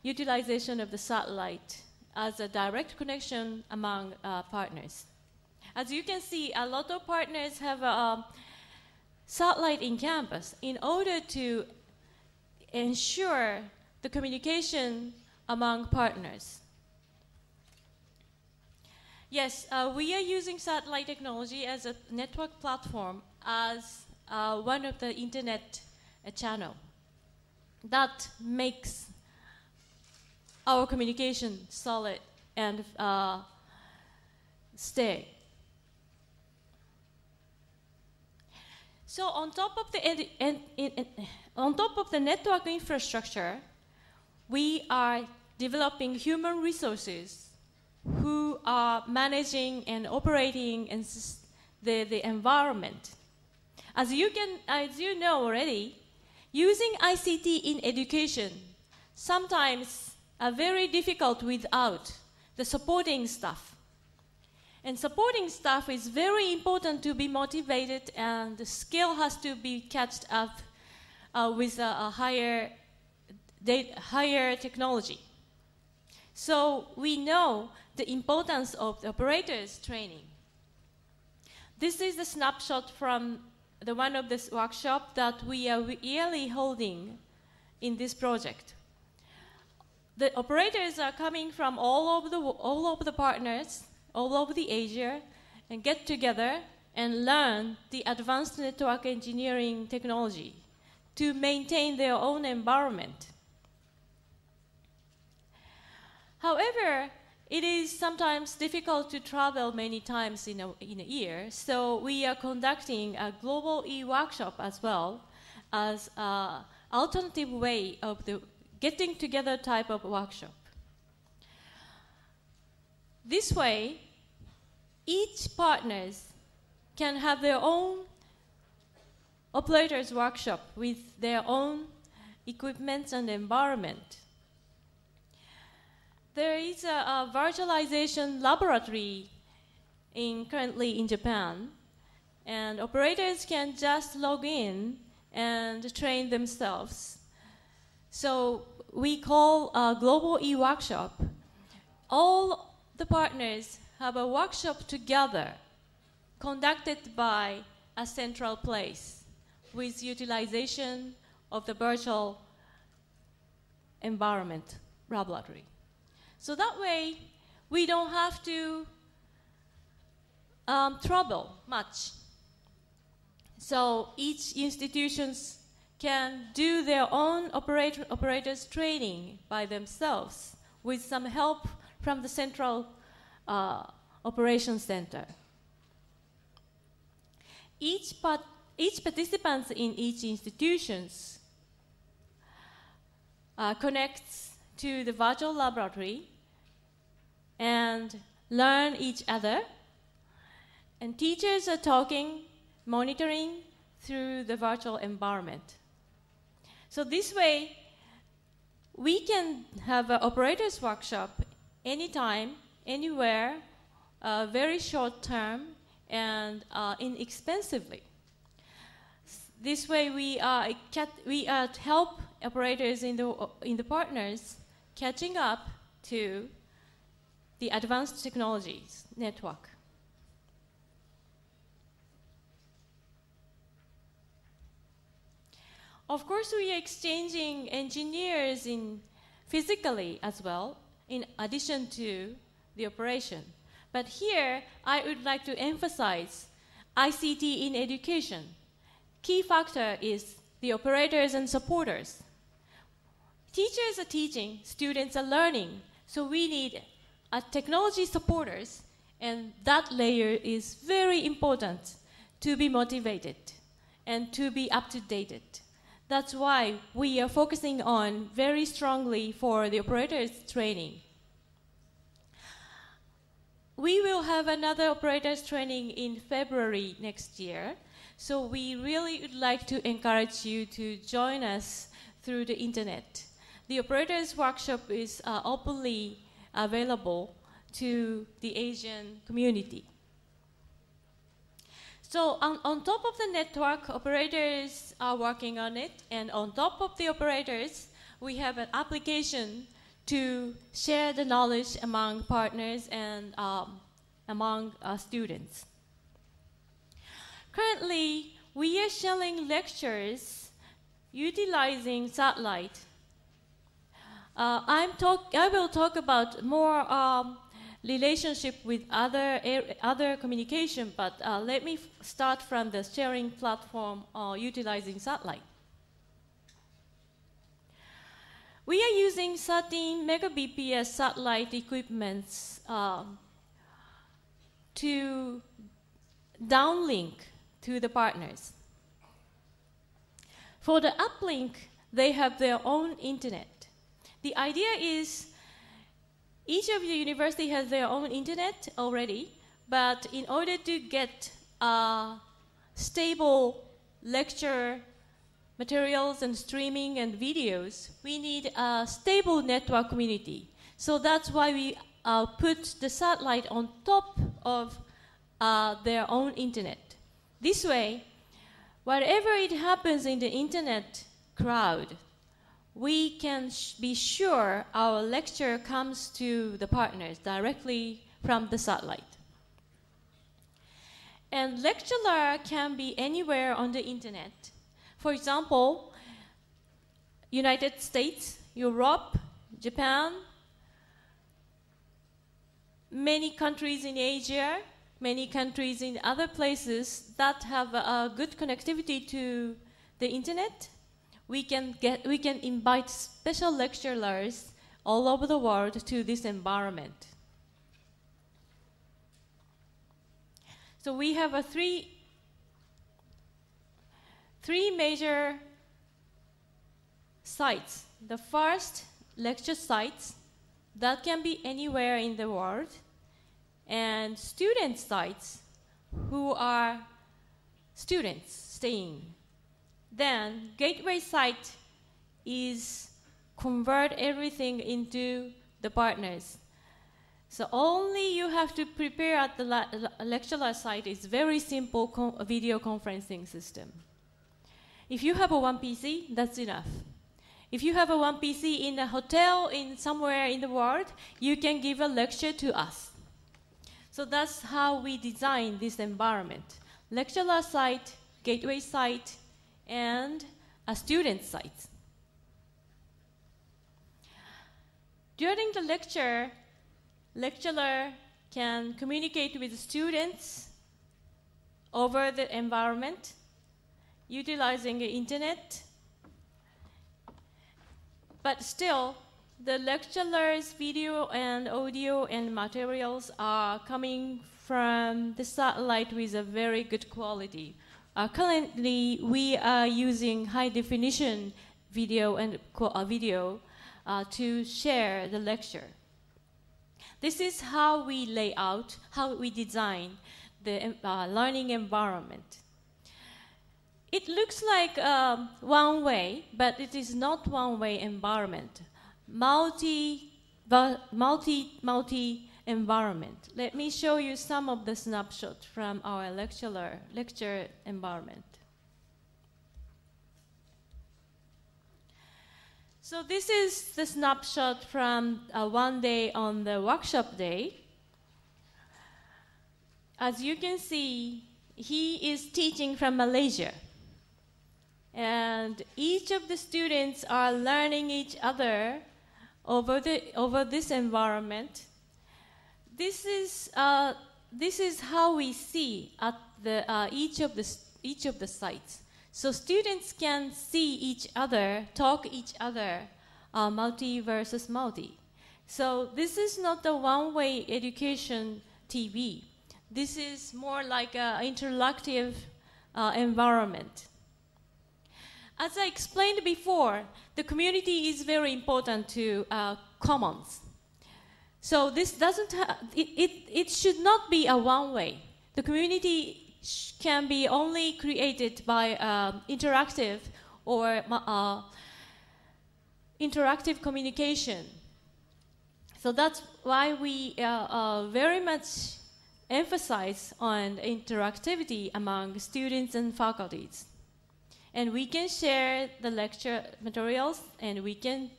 utilization of the satellite as a direct connection among partners. As you can see, a lot of partners have a satellite in campus in order to ensure the communication among partners. Yes, we are using satellite technology as a network platform as one of the internet channel that makes our communication solid and stay. So on top of the network infrastructure, we are developing human resources who are managing and operating in the environment. As you know already, using ICT in education sometimes are very difficult without the supporting staff. And supporting staff is very important to be motivated, and the skill has to be catched up with a higher technology. So we know the importance of the operators training. This is a snapshot from one of this workshop that we are yearly holding in this project. The operators are coming from all over the partners, all over the Asia, and get together and learn the advanced network engineering technology to maintain their own environment. However, it is sometimes difficult to travel many times in a year, so we are conducting a global e-workshop as well as an alternative way of the getting together type of workshop. This way, each partners can have their own operators workshop with their own equipment and environment. There is a virtualization laboratory currently in Japan, and operators can just log in and train themselves. So we call a global e-workshop. All the partners have a workshop together conducted by a central place with utilization of the virtual environment laboratory. So that way, we don't have to travel much. So each institutions can do their own operators training by themselves with some help from the central operations center. Each participants in each institutions connects to the virtual laboratory and learn each other, and teachers are talking, monitoring through the virtual environment. So this way, we can have an operators workshop anytime, anywhere, very short term, and inexpensively. This way, we help operators in the partners catching up to the advanced technologies network. Of course, we are exchanging engineers physically as well, in addition to the operation. But here, I would like to emphasize ICT in education. Key factor is the operators and supporters. Teachers are teaching, students are learning, so we need technology supporters, and that layer is very important to be motivated and to be up to date. That's why we are focusing on very strongly for the operators training. We will have another operators training in February next year, so we really would like to encourage you to join us through the internet. The operators workshop is openly available to the Asian community. So on top of the network, operators are working on it, and on top of the operators, we have an application to share the knowledge among partners and among students. Currently, we are sharing lectures utilizing satellite. I will talk about more relationship with other communication, but let me start from the sharing platform utilizing satellite. We are using 13 megabps satellite equipments to downlink to the partners. For the uplink, they have their own internet. The idea is each of the university has their own internet already, but in order to get stable lecture materials and streaming and videos, we need a stable network community. So that's why we put the satellite on top of their own internet. This way, whatever it happens in the internet crowd, we can be sure our lecture comes to the partners directly from the satellite. And lecturer can be anywhere on the internet. For example, United States, Europe, Japan, many countries in Asia, many countries in other places that have a good connectivity to the internet. We can invite special lecturers all over the world to this environment. So we have three major sites. The first, lecture sites that can be anywhere in the world, and student sites who are students staying. Then gateway site is convert everything into the partners. So only you have to prepare at the lecturer site is very simple video conferencing system. If you have a one PC, that's enough. If you have a one PC in a hotel in somewhere in the world, you can give a lecture to us. So that's how we design this environment. Lecturer site, gateway site, and a student site. During the lecture, lecturer can communicate with students over the environment, utilizing the internet. But still, the lecturer's video and audio and materials are coming from the satellite with a very good quality. Currently, we are using high-definition video and to share the lecture. This is how we lay out, how we design the learning environment. It looks like one-way, but it is not one-way environment. Multi environment. Let me show you some of the snapshots from our lecture environment. So this is the snapshot from one day on the workshop day. As you can see, he is teaching from Malaysia. And each of the students are learning each other over this environment. This is how we see at each of the sites. So students can see each other, talk each other, multi versus multi. So this is not a one-way education TV. This is more like an interactive environment. As I explained before, the community is very important to commons. So this doesn't it should not be a one-way. The community can be only created by interactive or interactive communication. So that's why we very much emphasize on interactivity among students and faculties. And we can share the lecture materials, and we can